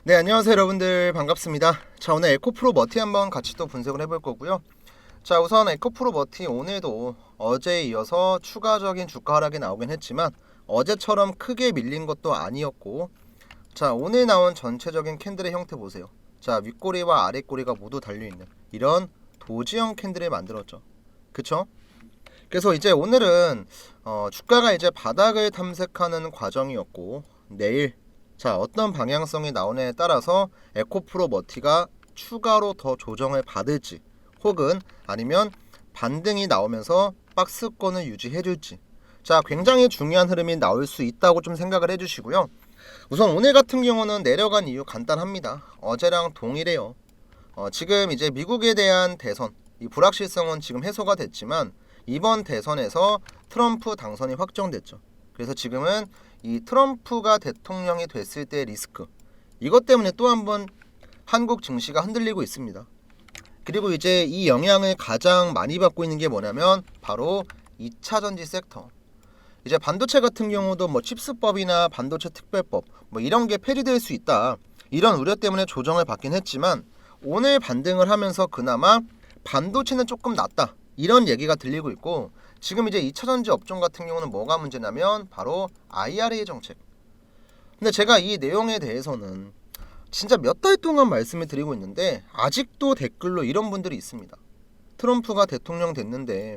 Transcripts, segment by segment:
네, 안녕하세요 여러분들, 반갑습니다. 자, 오늘 에코프로 머티 한번 같이 또 분석을 해볼 거고요. 자, 우선 에코프로 머티 오늘도 어제에 이어서 추가적인 주가 하락이 나오긴 했지만 어제처럼 크게 밀린 것도 아니었고, 자, 오늘 나온 전체적인 캔들의 형태 보세요. 자, 윗꼬리와 아랫꼬리가 모두 달려있는 이런 도지형 캔들을 만들었죠. 그쵸? 그래서 이제 오늘은 주가가 이제 바닥을 탐색하는 과정이었고, 내일 자, 어떤 방향성이 나오냐에 따라서 에코프로 머티가 추가로 더 조정을 받을지, 혹은 아니면 반등이 나오면서 박스권을 유지해줄지, 자, 굉장히 중요한 흐름이 나올 수 있다고 좀 생각을 해주시고요. 우선 오늘 같은 경우는 내려간 이유 간단합니다. 어제랑 동일해요. 지금 이제 미국에 대한 대선, 이 불확실성은 지금 해소가 됐지만 이번 대선에서 트럼프 당선이 확정됐죠. 그래서 지금은 이 트럼프가 대통령이 됐을 때 리스크, 이것 때문에 또 한번 한국 증시가 흔들리고 있습니다. 그리고 이제 이 영향을 가장 많이 받고 있는 게 뭐냐면 바로 2차 전지 섹터. 이제 반도체 같은 경우도 뭐 칩스법이나 반도체 특별법 뭐 이런 게 폐지될 수 있다, 이런 우려 때문에 조정을 받긴 했지만 오늘 반등을 하면서 그나마 반도체는 조금 낫다, 이런 얘기가 들리고 있고, 지금 이제 2차전지 업종 같은 경우는 뭐가 문제냐면 바로 IRA 정책. 근데 제가 이 내용에 대해서는 진짜 몇 달 동안 말씀을 드리고 있는데 아직도 댓글로 이런 분들이 있습니다. 트럼프가 대통령 됐는데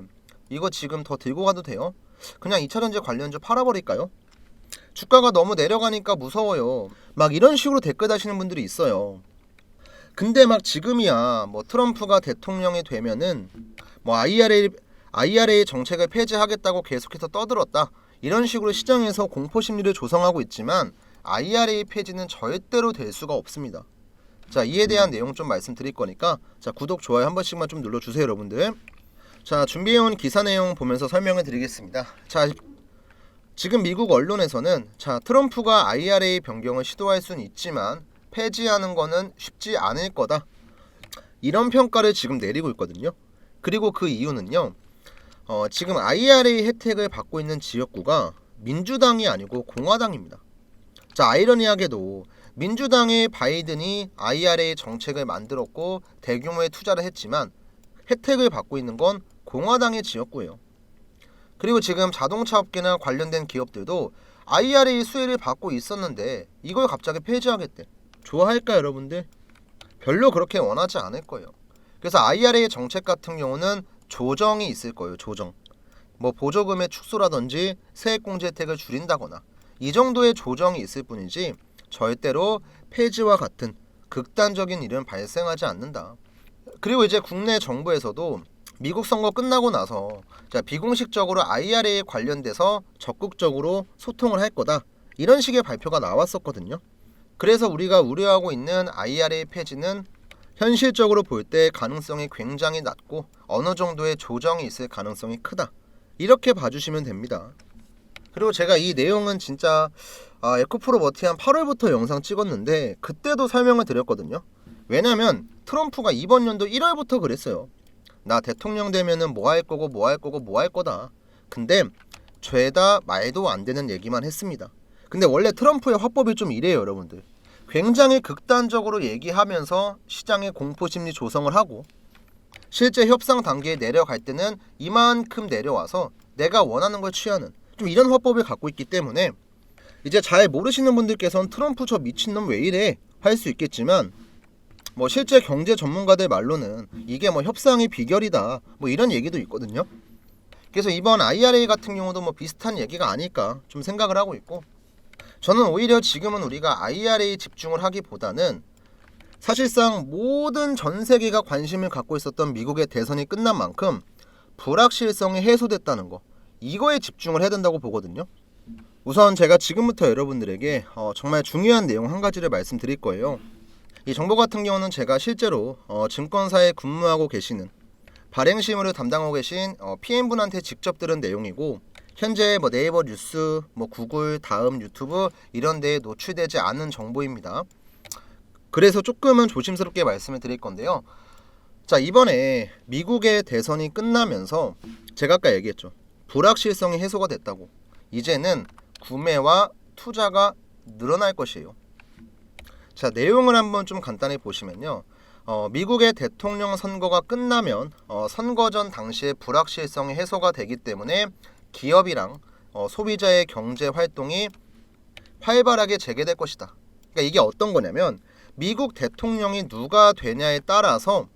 이거 지금 더 들고 가도 돼요? 그냥 2차전지 관련주 팔아버릴까요? 주가가 너무 내려가니까 무서워요. 막 이런 식으로 댓글 다시는 분들이 있어요. 근데 막 지금이야 뭐 트럼프가 대통령이 되면은 뭐 IRA 정책을 폐지하겠다고 계속해서 떠들었다, 이런 식으로 시장에서 공포 심리를 조성하고 있지만 IRA 폐지는 절대로 될 수가 없습니다. 자, 이에 대한 내용 좀 말씀드릴 거니까 자, 구독, 좋아요 한 번씩만 좀 눌러주세요 여러분들. 자, 준비해온 기사 내용 보면서 설명을 드리겠습니다. 자, 지금 미국 언론에서는 자, 트럼프가 IRA 변경을 시도할 수는 있지만 폐지하는 거는 쉽지 않을 거다, 이런 평가를 지금 내리고 있거든요. 그리고 그 이유는요, 지금 IRA 혜택을 받고 있는 지역구가 민주당이 아니고 공화당입니다. 자, 아이러니하게도 민주당의 바이든이 IRA 정책을 만들었고 대규모의 투자를 했지만 혜택을 받고 있는 건 공화당의 지역구예요. 그리고 지금 자동차 업계나 관련된 기업들도 IRA 수혜를 받고 있었는데 이걸 갑자기 폐지하겠대. 좋아할까 여러분들? 별로 그렇게 원하지 않을 거예요. 그래서 IRA 정책 같은 경우는 조정이 있을 거예요. 조정. 뭐 보조금의 축소라든지 세액공제 혜택을 줄인다거나 이 정도의 조정이 있을 뿐이지 절대로 폐지와 같은 극단적인 일은 발생하지 않는다. 그리고 이제 국내 정부에서도 미국 선거 끝나고 나서 자, 비공식적으로 IRA에 관련돼서 적극적으로 소통을 할 거다, 이런 식의 발표가 나왔었거든요. 그래서 우리가 우려하고 있는 IRA 폐지는 현실적으로 볼 때 가능성이 굉장히 낮고 어느 정도의 조정이 있을 가능성이 크다, 이렇게 봐주시면 됩니다. 그리고 제가 이 내용은 진짜 에코프로 머티 한 8월부터 영상 찍었는데 그때도 설명을 드렸거든요. 왜냐면 트럼프가 이번 연도 1월부터 그랬어요. 나 대통령 되면은 뭐 할 거고 뭐 할 거고 뭐 할 거다. 근데 죄다 말도 안 되는 얘기만 했습니다. 근데 원래 트럼프의 화법이 좀 이래요 여러분들. 굉장히 극단적으로 얘기하면서 시장의 공포심리 조성을 하고 실제 협상 단계에 내려갈 때는 이만큼 내려와서 내가 원하는 걸 취하는 좀 이런 화법을 갖고 있기 때문에 이제 잘 모르시는 분들께서는 트럼프 저 미친놈 왜 이래 할 수 있겠지만, 뭐 실제 경제 전문가들 말로는 이게 뭐 협상의 비결이다, 뭐 이런 얘기도 있거든요. 그래서 이번 IRA 같은 경우도 뭐 비슷한 얘기가 아닐까 좀 생각을 하고 있고, 저는 오히려 지금은 우리가 IRA 집중을 하기보다는 사실상 모든 전 세계가 관심을 갖고 있었던 미국의 대선이 끝난 만큼 불확실성이 해소됐다는 거, 이거에 집중을 해야 된다고 보거든요. 우선 제가 지금부터 여러분들에게 정말 중요한 내용 한 가지를 말씀드릴 거예요. 이 정보 같은 경우는 제가 실제로 증권사에 근무하고 계시는 발행실무를 담당하고 계신 PM분한테 직접 들은 내용이고, 현재 뭐 네이버 뉴스, 뭐 구글, 다음, 유튜브 이런 데에 노출되지 않은 정보입니다. 그래서 조금은 조심스럽게 말씀을 드릴 건데요. 자, 이번에 미국의 대선이 끝나면서 제가 아까 얘기했죠. 불확실성이 해소가 됐다고. 이제는 구매와 투자가 늘어날 것이에요. 자, 내용을 한번 좀 간단히 보시면요. 미국의 대통령 선거가 끝나면 선거 전 당시의 불확실성이 해소가 되기 때문에 기업이랑 소비자의 경제 활동이 활발하게 재개될 것이다. 그러니까 이게 어떤 거냐면 미국 대통령이 누가 되냐에 따라서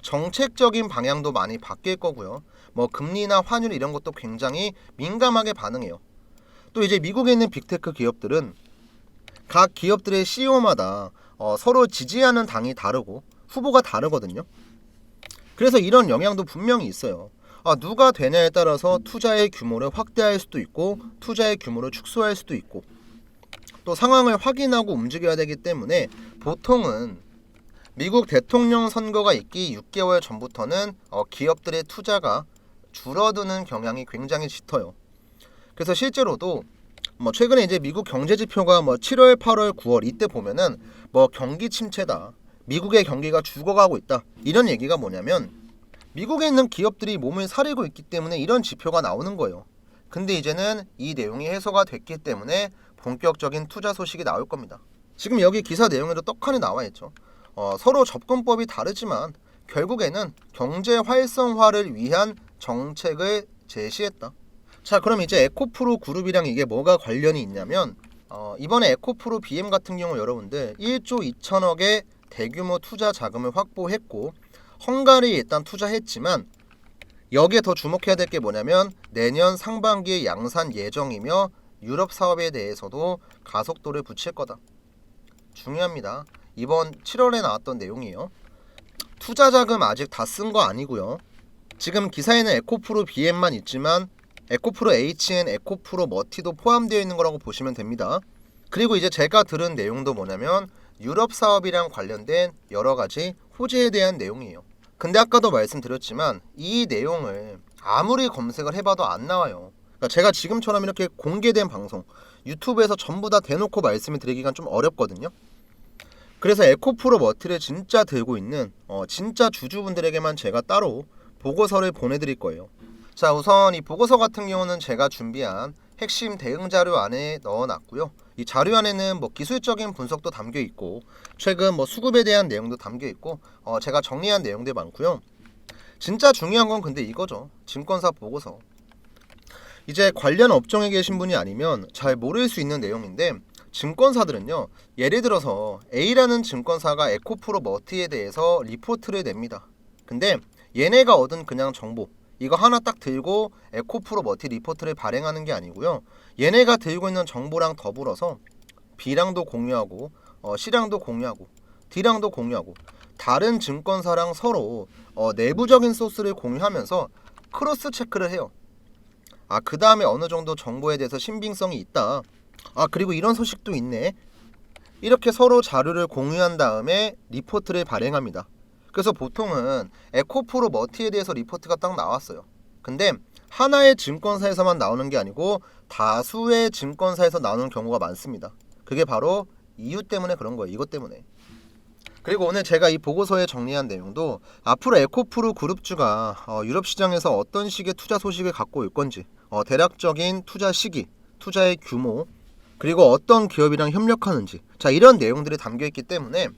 정책적인 방향도 많이 바뀔 거고요. 뭐 금리나 환율 이런 것도 굉장히 민감하게 반응해요. 또 이제 미국에 있는 빅테크 기업들은 각 기업들의 CEO마다 서로 지지하는 당이 다르고 후보가 다르거든요. 그래서 이런 영향도 분명히 있어요. 누가 되냐에 따라서 투자의 규모를 확대할 수도 있고 투자의 규모를 축소할 수도 있고 또 상황을 확인하고 움직여야 되기 때문에 보통은 미국 대통령 선거가 있기 6개월 전부터는 기업들의 투자가 줄어드는 경향이 굉장히 짙어요. 그래서 실제로도 최근에 이제 미국 경제 지표가 7월, 8월, 9월 이때 보면은 경기 침체다. 미국의 경기가 죽어가고 있다. 이런 얘기가 뭐냐면 미국에 있는 기업들이 몸을 사리고 있기 때문에 이런 지표가 나오는 거예요. 근데 이제는 이 내용이 해소가 됐기 때문에 본격적인 투자 소식이 나올 겁니다. 지금 여기 기사 내용에도 떡하니 나와 있죠. 서로 접근법이 다르지만 결국에는 경제 활성화를 위한 정책을 제시했다. 자, 그럼 이제 에코프로 그룹이랑 이게 뭐가 관련이 있냐면 이번에 에코프로 BM 같은 경우 여러분들 1조 2천억의 대규모 투자 자금을 확보했고 헝가리에 일단 투자했지만 여기에 더 주목해야 될 게 뭐냐면 내년 상반기에 양산 예정이며 유럽 사업에 대해서도 가속도를 붙일 거다. 중요합니다. 이번 7월에 나왔던 내용이에요. 투자 자금 아직 다 쓴 거 아니고요. 지금 기사에는 에코프로 BM만 있지만 에코프로 HN, 에코프로 머티도 포함되어 있는 거라고 보시면 됩니다. 그리고 이제 제가 들은 내용도 뭐냐면 유럽 사업이랑 관련된 여러 가지 호재에 대한 내용이에요. 근데 아까도 말씀드렸지만 이 내용을 아무리 검색을 해봐도 안 나와요. 그러니까 제가 지금처럼 이렇게 공개된 방송 유튜브에서 전부 다 대놓고 말씀을 드리기가 좀 어렵거든요. 그래서 에코프로 머티를 진짜 들고 있는 진짜 주주분들에게만 제가 따로 보고서를 보내드릴 거예요. 자, 우선 이 보고서 같은 경우는 제가 준비한 핵심 대응 자료 안에 넣어놨고요. 이 자료 안에는 기술적인 분석도 담겨 있고 최근 수급에 대한 내용도 담겨 있고 제가 정리한 내용들 많고요. 진짜 중요한 건 근데 이거죠. 증권사 보고서. 이제 관련 업종에 계신 분이 아니면 잘 모를 수 있는 내용인데 증권사들은요. 예를 들어서 A라는 증권사가 에코프로 머티에 대해서 리포트를 냅니다. 근데 얘네가 얻은 그냥 정보 이거 하나 딱 들고 에코프로 머티 리포트를 발행하는 게 아니고요. 얘네가 들고 있는 정보랑 더불어서 B랑도 공유하고 C랑도 공유하고 D랑도 공유하고 다른 증권사랑 서로 내부적인 소스를 공유하면서 크로스 체크를 해요. 그 다음에 어느 정도 정보에 대해서 신빙성이 있다. 그리고 이런 소식도 있네. 이렇게 서로 자료를 공유한 다음에 리포트를 발행합니다. 그래서 보통은 에코프로 머티에 대해서 리포트가 딱 나왔어요. 근데 하나의 증권사에서만 나오는 게 아니고 다수의 증권사에서 나오는 경우가 많습니다. 그게 바로 이유 때문에 그런 거예요. 이것 때문에. 그리고 오늘 제가 이 보고서에 정리한 내용도 앞으로 에코프로 그룹주가 유럽 시장에서 어떤 식의 투자 소식을 갖고 올 건지 대략적인 투자 시기, 투자의 규모, 그리고 어떤 기업이랑 협력하는지 이런 내용들이 담겨있기 때문에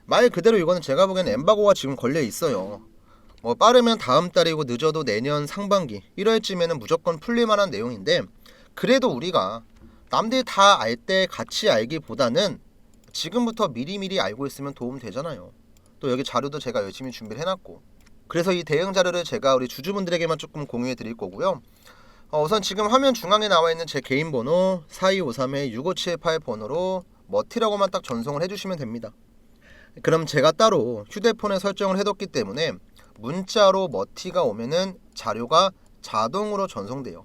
말 그대로 이거는 제가 보기에는 엠바고가 지금 걸려 있어요. 빠르면 다음 달이고 늦어도 내년 상반기 1월쯤에는 무조건 풀릴 만한 내용인데 그래도 우리가 남들이 다 알 때 같이 알기보다는 지금부터 미리미리 알고 있으면 도움 되잖아요. 또 여기 자료도 제가 열심히 준비를 해놨고 그래서 이 대응 자료를 제가 우리 주주분들에게만 조금 공유해 드릴 거고요. 우선 지금 화면 중앙에 나와 있는 제 개인 번호 4253-6578 번호로 머티라고만 딱 전송을 해주시면 됩니다. 그럼 제가 따로 휴대폰에 설정을 해뒀기 때문에 문자로 머티가 오면은 자료가 자동으로 전송돼요.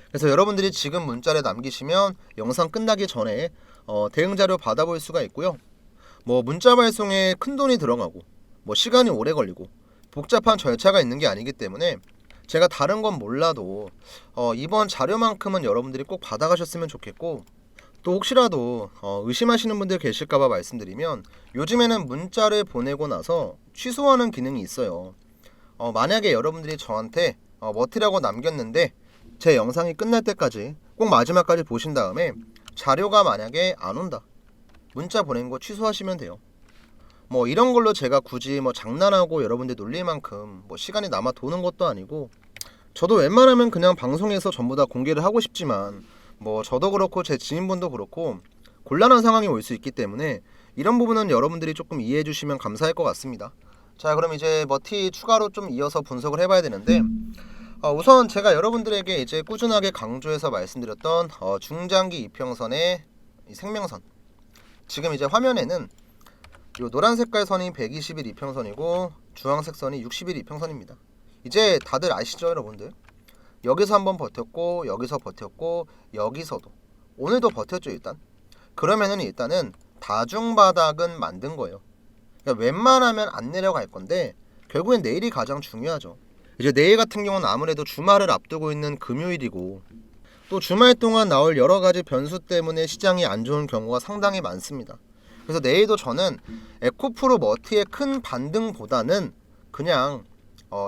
그래서 여러분들이 지금 문자를 남기시면 영상 끝나기 전에 대응 자료 받아볼 수가 있고요. 문자 발송에 큰 돈이 들어가고 시간이 오래 걸리고 복잡한 절차가 있는 게 아니기 때문에 제가 다른 건 몰라도 이번 자료만큼은 여러분들이 꼭 받아가셨으면 좋겠고 또 혹시라도 의심하시는 분들 계실까봐 말씀드리면 요즘에는 문자를 보내고 나서 취소하는 기능이 있어요. 만약에 여러분들이 저한테 머티라고 남겼는데 제 영상이 끝날 때까지 꼭 마지막까지 보신 다음에 자료가 만약에 안 온다 문자 보낸 거 취소하시면 돼요. 뭐 이런 걸로 제가 굳이 뭐 장난하고 여러분들 놀릴 만큼 뭐 시간이 남아 도는 것도 아니고, 저도 웬만하면 그냥 방송에서 전부 다 공개를 하고 싶지만 뭐 저도 그렇고 제 지인분도 그렇고 곤란한 상황이 올 수 있기 때문에 이런 부분은 여러분들이 조금 이해해 주시면 감사할 것 같습니다. 자, 그럼 이제 머티 추가로 좀 이어서 분석을 해봐야 되는데, 우선 제가 여러분들에게 이제 꾸준하게 강조해서 말씀드렸던 중장기 이평선의 이 생명선, 지금 이제 화면에는 요 노란 색깔 선이 120일 이평선이고 주황색 선이 60일 이평선입니다. 이제 다들 아시죠, 여러분들? 여기서 한번 버텼고 여기서 버텼고 여기서도 오늘도 버텼죠. 일단 그러면은 일단은 다중바닥은 만든 거예요. 그러니까 웬만하면 안 내려갈 건데 결국엔 내일이 가장 중요하죠. 이제 내일 같은 경우는 아무래도 주말을 앞두고 있는 금요일이고, 또 주말 동안 나올 여러 가지 변수 때문에 시장이 안 좋은 경우가 상당히 많습니다. 그래서 내일도 저는 에코프로 머티의 큰 반등보다는 그냥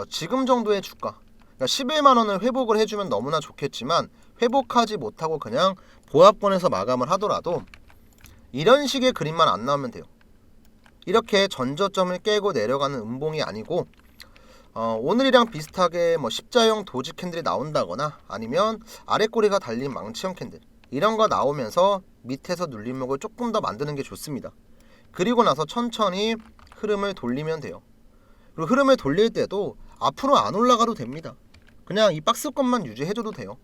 지금 정도의 주가, 그러니까 11만 원을 회복을 해주면 너무나 좋겠지만 회복하지 못하고 그냥 보합권에서 마감을 하더라도 이런 식의 그림만 안 나오면 돼요. 이렇게 전저점을 깨고 내려가는 음봉이 아니고 오늘이랑 비슷하게 뭐 십자형 도지 캔들이 나온다거나 아니면 아랫꼬리가 달린 망치형 캔들, 이런 거 나오면서 밑에서 눌림목을 조금 더 만드는 게 좋습니다. 그리고 나서 천천히 흐름을 돌리면 돼요. 그리고 흐름을 돌릴 때도 앞으로 안 올라가도 됩니다. 그냥 이 박스권만 유지해줘도 돼요.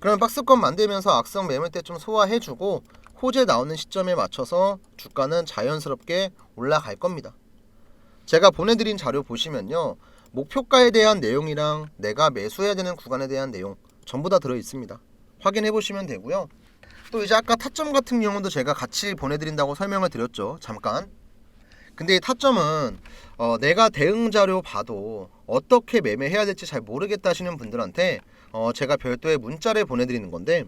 그러면 박스권 만들면서 악성 매물대 좀 소화해주고 호재 나오는 시점에 맞춰서 주가는 자연스럽게 올라갈 겁니다. 제가 보내드린 자료 보시면요, 목표가에 대한 내용이랑 내가 매수해야 되는 구간에 대한 내용 전부 다 들어있습니다. 확인해 보시면 되고요. 또 이제 아까 타점 같은 경우도 제가 같이 보내드린다고 설명을 드렸죠, 잠깐. 근데 이 타점은 내가 대응 자료 봐도 어떻게 매매해야 될지 잘 모르겠다 하시는 분들한테 제가 별도의 문자를 보내드리는 건데,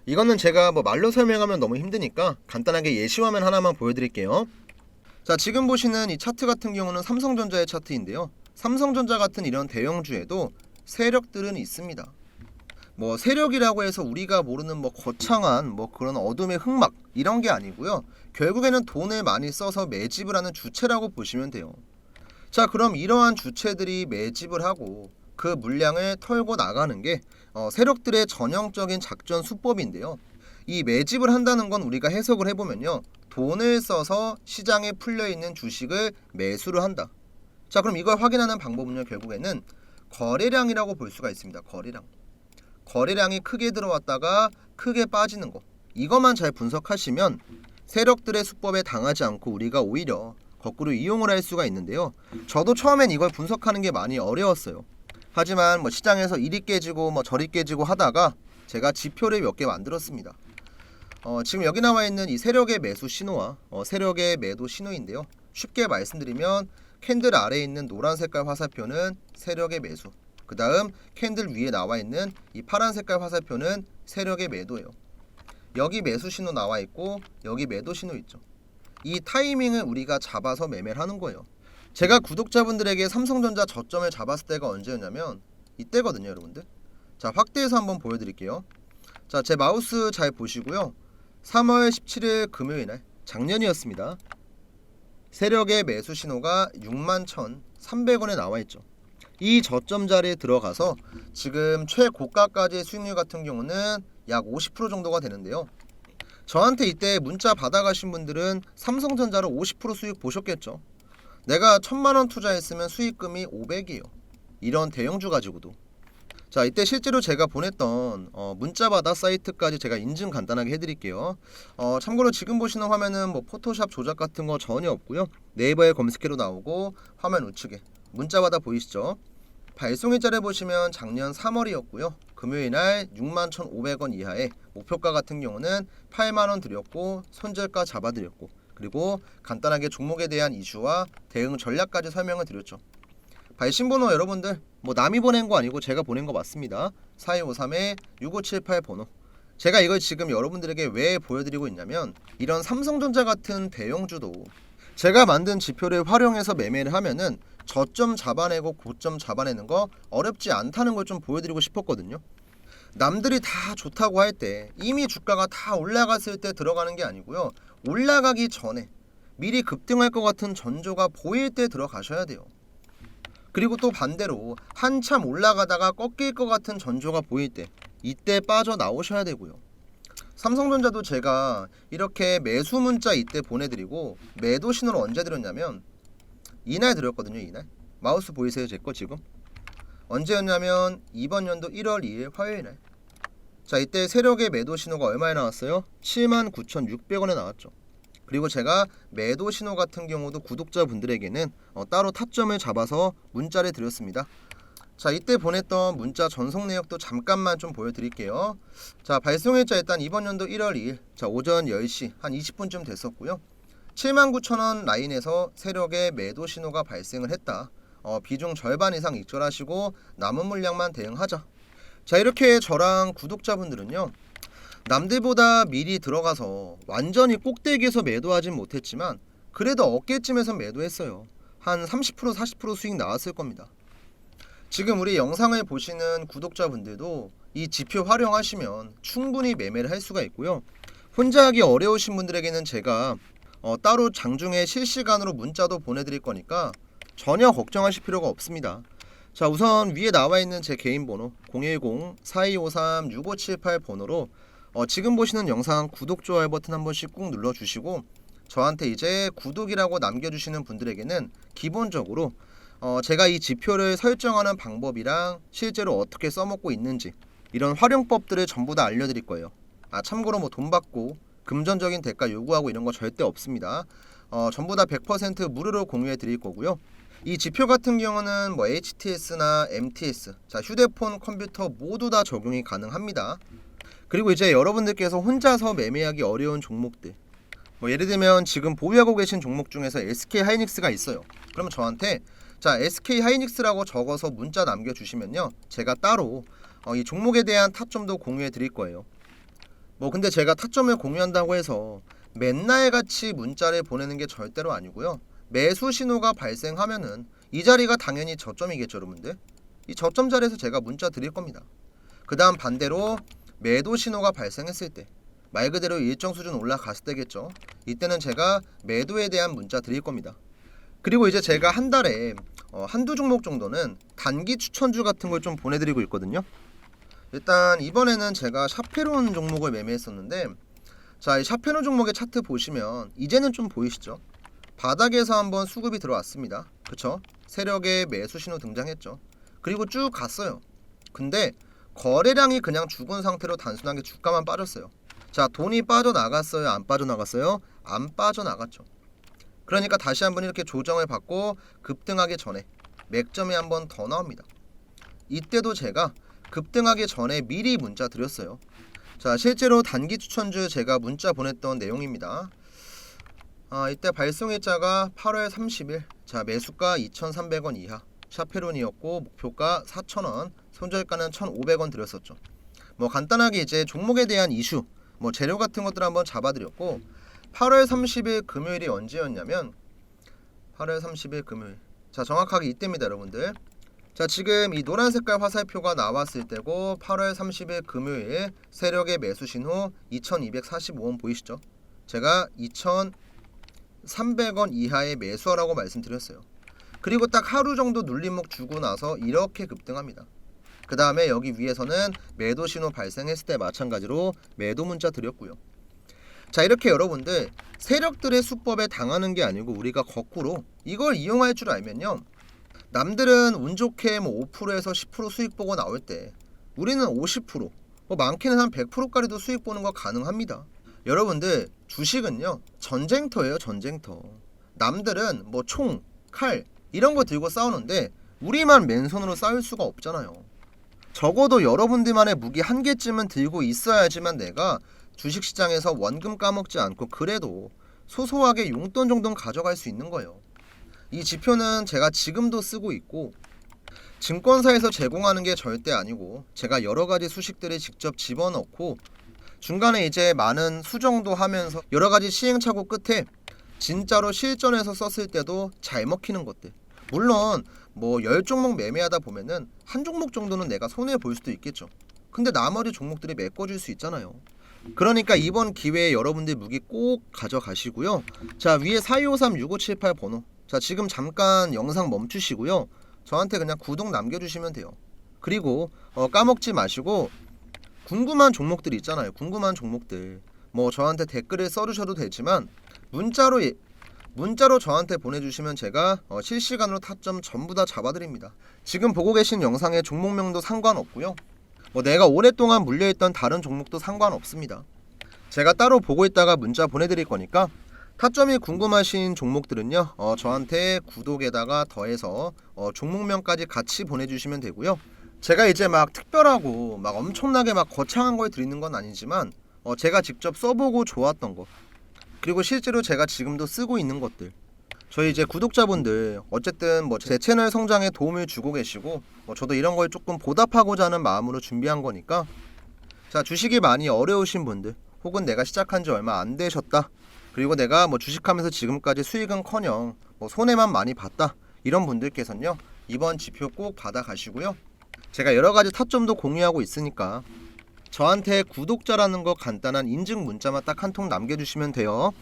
이거는 제가 뭐 말로 설명하면 너무 힘드니까 간단하게 예시화면 하나만 보여드릴게요. 자, 지금 보시는 이 차트 같은 경우는 삼성전자의 차트인데요, 삼성전자 같은 이런 대형주에도 세력들은 있습니다. 뭐 세력이라고 해서 우리가 모르는 뭐 거창한 뭐 그런 어둠의 흑막 이런 게 아니고요, 결국에는 돈을 많이 써서 매집을 하는 주체라고 보시면 돼요. 자, 그럼 이러한 주체들이 매집을 하고 그 물량을 털고 나가는 게 세력들의 전형적인 작전 수법인데요, 이 매집을 한다는 건 우리가 해석을 해보면요, 돈을 써서 시장에 풀려있는 주식을 매수를 한다. 자, 그럼 이걸 확인하는 방법은요, 결국에는 거래량이라고 볼 수가 있습니다. 거래량이 크게 들어왔다가 크게 빠지는 거, 이것만 잘 분석하시면 세력들의 수법에 당하지 않고 우리가 오히려 거꾸로 이용을 할 수가 있는데요, 저도 처음엔 이걸 분석하는 게 많이 어려웠어요. 하지만 뭐 시장에서 이리 깨지고 뭐 저리 깨지고 하다가 제가 지표를 몇 개 만들었습니다. 지금 여기 나와 있는 이 세력의 매수 신호와 세력의 매도 신호인데요, 쉽게 말씀드리면 캔들 아래에 있는 노란 색깔 화살표는 세력의 매수, 그 다음 캔들 위에 나와 있는 이 파란 색깔 화살표는 세력의 매도예요. 여기 매수 신호 나와 있고 여기 매도 신호 있죠. 이 타이밍을 우리가 잡아서 매매를 하는 거예요. 제가 구독자분들에게 삼성전자 저점을 잡았을 때가 언제였냐면 이때거든요, 여러분들. 자, 확대해서 한번 보여드릴게요. 자, 제 마우스 잘 보시고요, 3월 17일 금요일날 작년이었습니다. 세력의 매수 신호가 61,300원에 나와 있죠. 이 저점 자리에 들어가서 지금 최고가까지의 수익률 같은 경우는 약 50% 정도가 되는데요, 저한테 이때 문자 받아가신 분들은 삼성전자로 50% 수익 보셨겠죠. 내가 1000만원 투자했으면 수익금이 500이에요. 이런 대형주 가지고도. 자, 이때 실제로 제가 보냈던 문자받아 사이트까지 제가 인증 간단하게 해드릴게요. 참고로 지금 보시는 화면은 뭐 포토샵 조작 같은 거 전혀 없고요, 네이버에 검색해도 나오고 화면 우측에 문자받아 보이시죠? 발송일자를 보시면 작년 3월이었고요 금요일날 61,500원 이하에 목표가 같은 경우는 8만원 드렸고 손절가 잡아드렸고, 그리고 간단하게 종목에 대한 이슈와 대응 전략까지 설명을 드렸죠. 발신번호 여러분들 뭐 남이 보낸 거 아니고 제가 보낸 거 맞습니다. 4253-6578 번호. 제가 이걸 지금 여러분들에게 왜 보여드리고 있냐면, 이런 삼성전자 같은 대형주도 제가 만든 지표를 활용해서 매매를 하면은 저점 잡아내고 고점 잡아내는 거 어렵지 않다는 걸 좀 보여드리고 싶었거든요. 남들이 다 좋다고 할 때, 이미 주가가 다 올라갔을 때 들어가는 게 아니고요, 올라가기 전에 미리 급등할 것 같은 전조가 보일 때 들어가셔야 돼요. 그리고 또 반대로 한참 올라가다가 꺾일 것 같은 전조가 보일 때 이때 빠져나오셔야 되고요. 삼성전자도 제가 이렇게 매수 문자 이때 보내드리고 매도 신호를 언제 드렸냐면 이날 드렸거든요. 이날 마우스 보이세요? 제 거 지금 언제였냐면 이번 연도 1월 2일 화요일날. 자, 이때 세력의 매도 신호가 얼마에 나왔어요? 79,600원에 나왔죠. 그리고 제가 매도 신호 같은 경우도 구독자분들에게는 따로 타점을 잡아서 문자를 드렸습니다. 자, 이때 보냈던 문자 전송 내역도 잠깐만 좀 보여드릴게요. 자, 발송일자 일단 이번 연도 1월 2일 자 오전 10시 한 20분쯤 됐었고요. 79,000원 라인에서 세력의 매도 신호가 발생을 했다. 비중 절반 이상 익절하시고 남은 물량만 대응하자. 자, 이렇게 저랑 구독자분들은요, 남들보다 미리 들어가서 완전히 꼭대기에서 매도하진 못했지만 그래도 어깨쯤에서 매도했어요. 한 30% 40% 수익 나왔을 겁니다. 지금 우리 영상을 보시는 구독자분들도 이 지표 활용하시면 충분히 매매를 할 수가 있고요. 혼자 하기 어려우신 분들에게는 제가 따로 장중에 실시간으로 문자도 보내드릴 거니까 전혀 걱정하실 필요가 없습니다. 자, 우선 위에 나와 있는 제 개인 번호 010-4253-6578 번호로 지금 보시는 영상 구독, 좋아요 버튼 한 번씩 꾹 눌러주시고 저한테 이제 구독이라고 남겨주시는 분들에게는 기본적으로 제가 이 지표를 설정하는 방법이랑 실제로 어떻게 써먹고 있는지 이런 활용법들을 전부 다 알려드릴 거예요. 참고로 뭐 돈 받고 금전적인 대가 요구하고 이런 거 절대 없습니다. 전부 다 100% 무료로 공유해 드릴 거고요. 이 지표 같은 경우는 뭐 HTS나 MTS, 자, 휴대폰, 컴퓨터 모두 다 적용이 가능합니다. 그리고 이제 여러분들께서 혼자서 매매하기 어려운 종목들, 뭐 예를 들면 지금 보유하고 계신 종목 중에서 SK 하이닉스가 있어요. 그러면 저한테 자, SK 하이닉스라고 적어서 문자 남겨주시면요, 제가 따로 이 종목에 대한 타점도 공유해 드릴 거예요. 뭐 근데 제가 타점을 공유한다고 해서 맨날 같이 문자를 보내는 게 절대로 아니고요. 매수 신호가 발생하면은 이 자리가 당연히 저점이겠죠, 여러분들. 이 저점 자리에서 제가 문자 드릴 겁니다. 그 다음 반대로 매도 신호가 발생했을 때, 말 그대로 일정 수준 올라갔을 때겠죠. 이때는 제가 매도에 대한 문자 드릴 겁니다. 그리고 이제 제가 한 달에 한두 종목 정도는 단기 추천주 같은 걸 좀 보내드리고 있거든요. 일단 이번에는 제가 샤페론 종목을 매매했었는데, 자, 이 샤페론 종목의 차트 보시면 이제는 좀 보이시죠? 바닥에서 한번 수급이 들어왔습니다. 그쵸? 세력의 매수 신호 등장했죠. 그리고 쭉 갔어요. 근데 거래량이 그냥 죽은 상태로 단순하게 주가만 빠졌어요. 자, 돈이 빠져나갔어요? 안 빠져나갔어요? 안 빠져나갔죠. 그러니까 다시 한번 이렇게 조정을 받고 급등하기 전에 맥점이 한번 더 나옵니다. 이때도 제가 급등하기 전에 미리 문자 드렸어요. 자, 실제로 단기 추천주 제가 문자 보냈던 내용입니다. 이때 발송일자가 8월 30일, 자, 매수가 2,300원 이하 샤페론이었고 목표가 4,000원, 손절가는 1,500원 드렸었죠. 뭐 간단하게 이제 종목에 대한 이슈, 뭐 재료 같은 것들 한번 잡아드렸고, 8월 30일 금요일이 언제였냐면 8월 30일 금요일, 자, 정확하게 이때입니다, 여러분들. 자, 지금 이 노란 색깔 화살표가 나왔을 때고 8월 30일 금요일 세력의 매수 신호 2,245원 보이시죠? 제가 2,300원 이하의 매수하라고 말씀드렸어요. 그리고 딱 하루 정도 눌림목 주고 나서 이렇게 급등합니다. 그 다음에 여기 위에서는 매도 신호 발생했을 때 마찬가지로 매도 문자 드렸고요. 자, 이렇게 여러분들 세력들의 수법에 당하는 게 아니고 우리가 거꾸로 이걸 이용할 줄 알면요, 남들은 운 좋게 뭐 5%에서 10% 수익 보고 나올 때 우리는 50%, 뭐 많게는 한 100%까지도 수익 보는 거 가능합니다. 여러분들 주식은요 전쟁터예요, 전쟁터. 남들은 뭐 총, 칼 이런 거 들고 싸우는데 우리만 맨손으로 싸울 수가 없잖아요. 적어도 여러분들만의 무기 한 개쯤은 들고 있어야지만 내가 주식시장에서 원금 까먹지 않고 그래도 소소하게 용돈 정도는 가져갈 수 있는 거예요. 이 지표는 제가 지금도 쓰고 있고 증권사에서 제공하는 게 절대 아니고 제가 여러가지 수식들을 직접 집어넣고 중간에 이제 많은 수정도 하면서 여러가지 시행착오 끝에 진짜로 실전에서 썼을 때도 잘 먹히는 것들. 물론 뭐 10종목 매매하다 보면은 한 종목 정도는 내가 손해볼 수도 있겠죠. 근데 나머지 종목들이 메꿔줄 수 있잖아요. 그러니까 이번 기회에 여러분들 무기 꼭 가져가시고요. 자, 위에 42536578 번호. 자, 지금 잠깐 영상 멈추시고요. 저한테 그냥 구독 남겨주시면 돼요. 그리고 까먹지 마시고 궁금한 종목들 있잖아요. 궁금한 종목들 뭐 저한테 댓글을 써주셔도 되지만 문자로 저한테 보내주시면 제가 실시간으로 타점 전부 다 잡아드립니다. 지금 보고 계신 영상의 종목명도 상관없고요. 뭐 내가 오랫동안 물려있던 다른 종목도 상관없습니다. 제가 따로 보고 있다가 문자 보내드릴 거니까 타점이 궁금하신 종목들은요 저한테 구독에다가 더해서 종목명까지 같이 보내주시면 되고요. 제가 이제 막 특별하고 막 엄청나게 막 거창한 걸 드리는 건 아니지만 제가 직접 써보고 좋았던 거, 그리고 실제로 제가 지금도 쓰고 있는 것들, 저희 이제 구독자분들 어쨌든 뭐 제 채널 성장에 도움을 주고 계시고 저도 이런 걸 조금 보답하고자 하는 마음으로 준비한 거니까, 자, 주식이 많이 어려우신 분들, 혹은 내가 시작한 지 얼마 안 되셨다, 그리고 내가 뭐 주식하면서 지금까지 수익은커녕 뭐 손해만 많이 봤다, 이런 분들께서는요 이번 지표 꼭 받아 가시고요. 제가 여러 가지 타점도 공유하고 있으니까 저한테 구독자라는 거 간단한 인증 문자만 딱 한 통 남겨주시면 돼요.